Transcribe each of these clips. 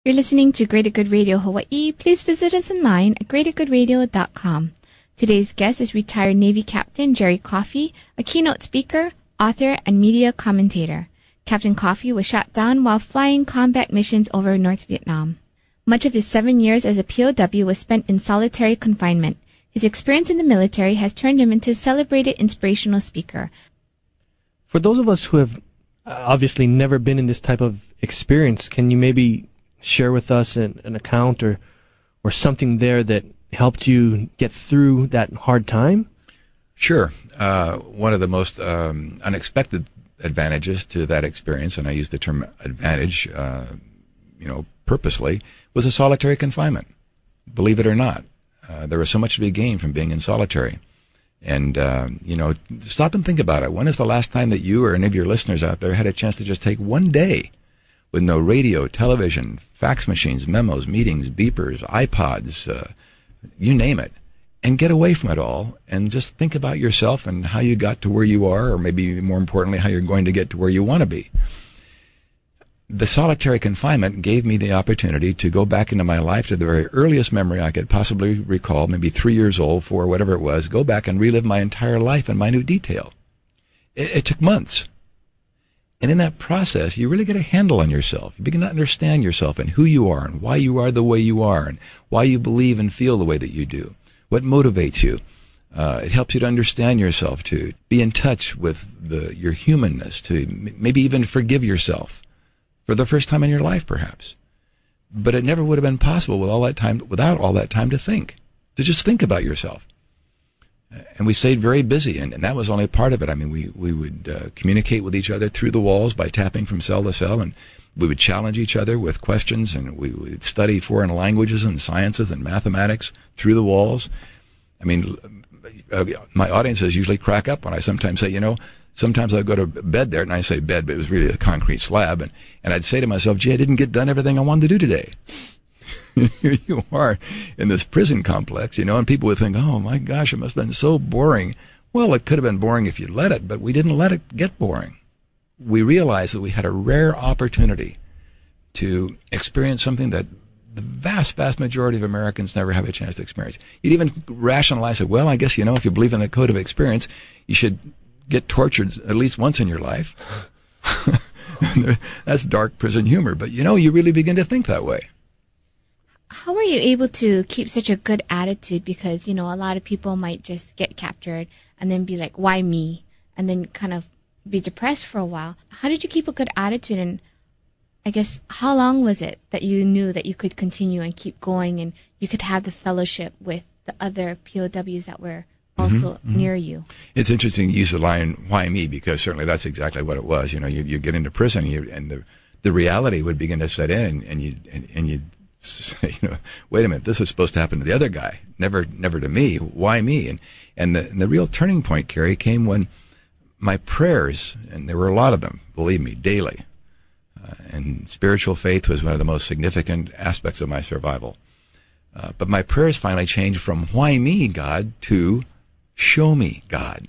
You're listening to Greater Good Radio Hawaii. Please visit us online at greatergoodradio.com. Today's guest is retired Navy Captain Jerry Coffey, a keynote speaker, author, and media commentator. Captain Coffey was shot down while flying combat missions over North Vietnam. Much of his 7 years as a POW was spent in solitary confinement. His experience in the military has turned him into a celebrated inspirational speaker. For those of us who have obviously never been in this type of experience, can you maybe share with us an account or something there that helped you get through that hard time? Sure. One of the most unexpected advantages to that experience, and I use the term advantage, purposely, was a solitary confinement. Believe it or not, there was so much to be gained from being in solitary. And, stop and think about it. When is the last time that you or any of your listeners out there had a chance to just take one day with no radio, television, fax machines, memos, meetings, beepers, iPods, you name it, and get away from it all and just think about yourself and how you got to where you are, or maybe more importantly, how you're going to get to where you want to be? The solitary confinement gave me the opportunity to go back into my life to the very earliest memory I could possibly recall, maybe 3 years old, 4, whatever it was, go back and relive my entire life in minute detail. It took months. And in that process, you really get a handle on yourself. You begin to understand yourself and who you are and why you are the way you are and why you believe and feel the way that you do, what motivates you. It helps you to understand yourself, to be in touch with your humanness, to maybe even forgive yourself for the first time in your life, perhaps. But it never would have been possible with without all that time to think, to just think about yourself. And we stayed very busy, and that was only part of it. I mean, we would communicate with each other through the walls by tapping from cell to cell, and we would challenge each other with questions, and we would study foreign languages and sciences and mathematics through the walls. I mean, my audiences usually crack up when I sometimes say, sometimes I go to bed there, and I say bed, but it was really a concrete slab, and I'd say to myself, gee, I didn't get done everything I wanted to do today. Here you are in this prison complex, and people would think, oh my gosh, it must have been so boring. Well, it could have been boring if you let it, but we didn't let it get boring. We realized that we had a rare opportunity to experience something that the vast, vast majority of Americans never have a chance to experience. You'd even rationalize it, well, I guess, if you believe in the code of experience, you should get tortured at least once in your life. That's dark prison humor, but you really begin to think that way. How were you able to keep such a good attitude? Because, a lot of people might just get captured and then be like, why me? And then kind of be depressed for a while. How did you keep a good attitude? And I guess, how long was it that you knew that you could continue and keep going and you could have the fellowship with the other POWs that were also near you? It's interesting you use the line, why me? Because certainly that's exactly what it was. You get into prison and the reality would begin to set in and you'd say, wait a minute, this is supposed to happen to the other guy, never to me. Why me? And the real turning point, Carrie, came when my prayers, and there were a lot of them, believe me, daily, and spiritual faith was one of the most significant aspects of my survival. But my prayers finally changed from why me, God, to show me, God.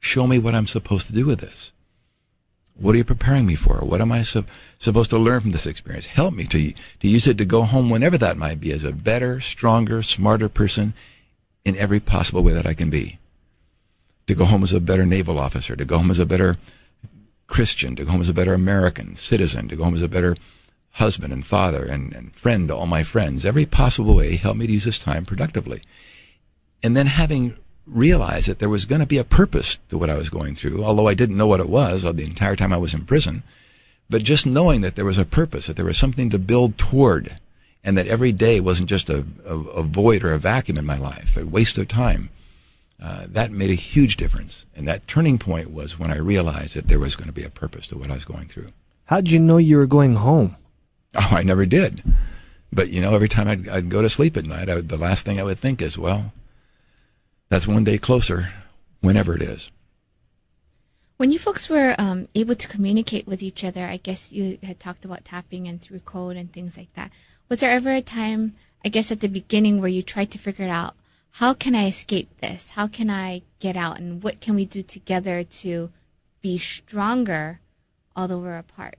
Show me what I'm supposed to do with this. What are you preparing me for? What am I supposed to learn from this experience? Help me to use it to go home whenever that might be as a better, stronger, smarter person in every possible way that I can be. To go home as a better naval officer, to go home as a better Christian, to go home as a better American citizen, to go home as a better husband and father and friend to all my friends. Every possible way, help me to use this time productively. And then having realized that there was going to be a purpose to what I was going through, although I didn't know what it was the entire time I was in prison, but just knowing that there was a purpose, that there was something to build toward, and that every day wasn't just a void or a vacuum in my life, a waste of time. That made a huge difference. And that turning point was when I realized that there was going to be a purpose to what I was going through. How did you know you were going home? Oh, I never did. But, every time I'd go to sleep at night, the last thing I would think is, well, that's one day closer, whenever it is. When you folks were able to communicate with each other, I guess you had talked about tapping and through code and things like that. Was there ever a time, I guess at the beginning, where you tried to figure out, how can I escape this? How can I get out? And what can we do together to be stronger, although we're apart?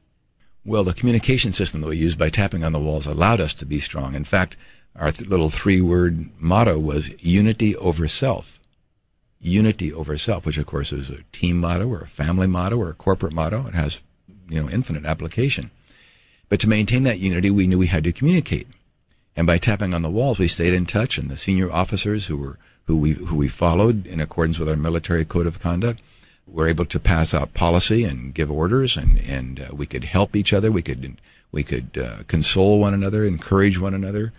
Well, the communication system that we used by tapping on the walls allowed us to be strong. In fact, our little 3-word motto was unity over self. Unity over self, which of course is a team motto or a family motto or a corporate motto. It has, infinite application. But to maintain that unity, we knew we had to communicate. And by tapping on the walls, we stayed in touch, and the senior officers who we followed in accordance with our military code of conduct were able to pass out policy and give orders, and we could help each other. We could console one another, encourage one another,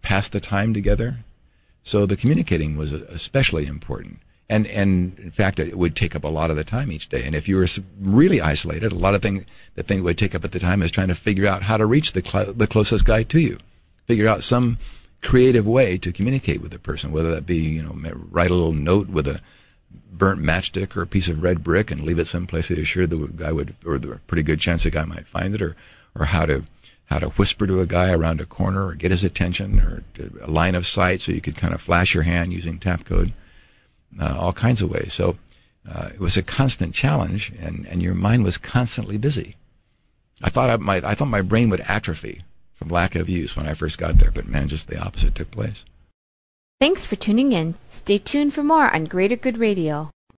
pass the time together. So the communicating was especially important. And in fact, it would take up a lot of the time each day. And if you were really isolated, a lot of the thing that would take up at the time is trying to figure out how to reach the closest guy to you. Figure out some creative way to communicate with the person, whether that be, write a little note with a burnt matchstick or a piece of red brick and leave it someplace that you're sure the guy would, or there's a pretty good chance the guy might find it, or how to whisper to a guy around a corner or get his attention, or a line of sight so you could kind of flash your hand using tap code. All kinds of ways. So it was a constant challenge, and your mind was constantly busy. I thought my brain would atrophy from lack of use when I first got there, but man, just the opposite took place. Thanks for tuning in. Stay tuned for more on Greater Good Radio.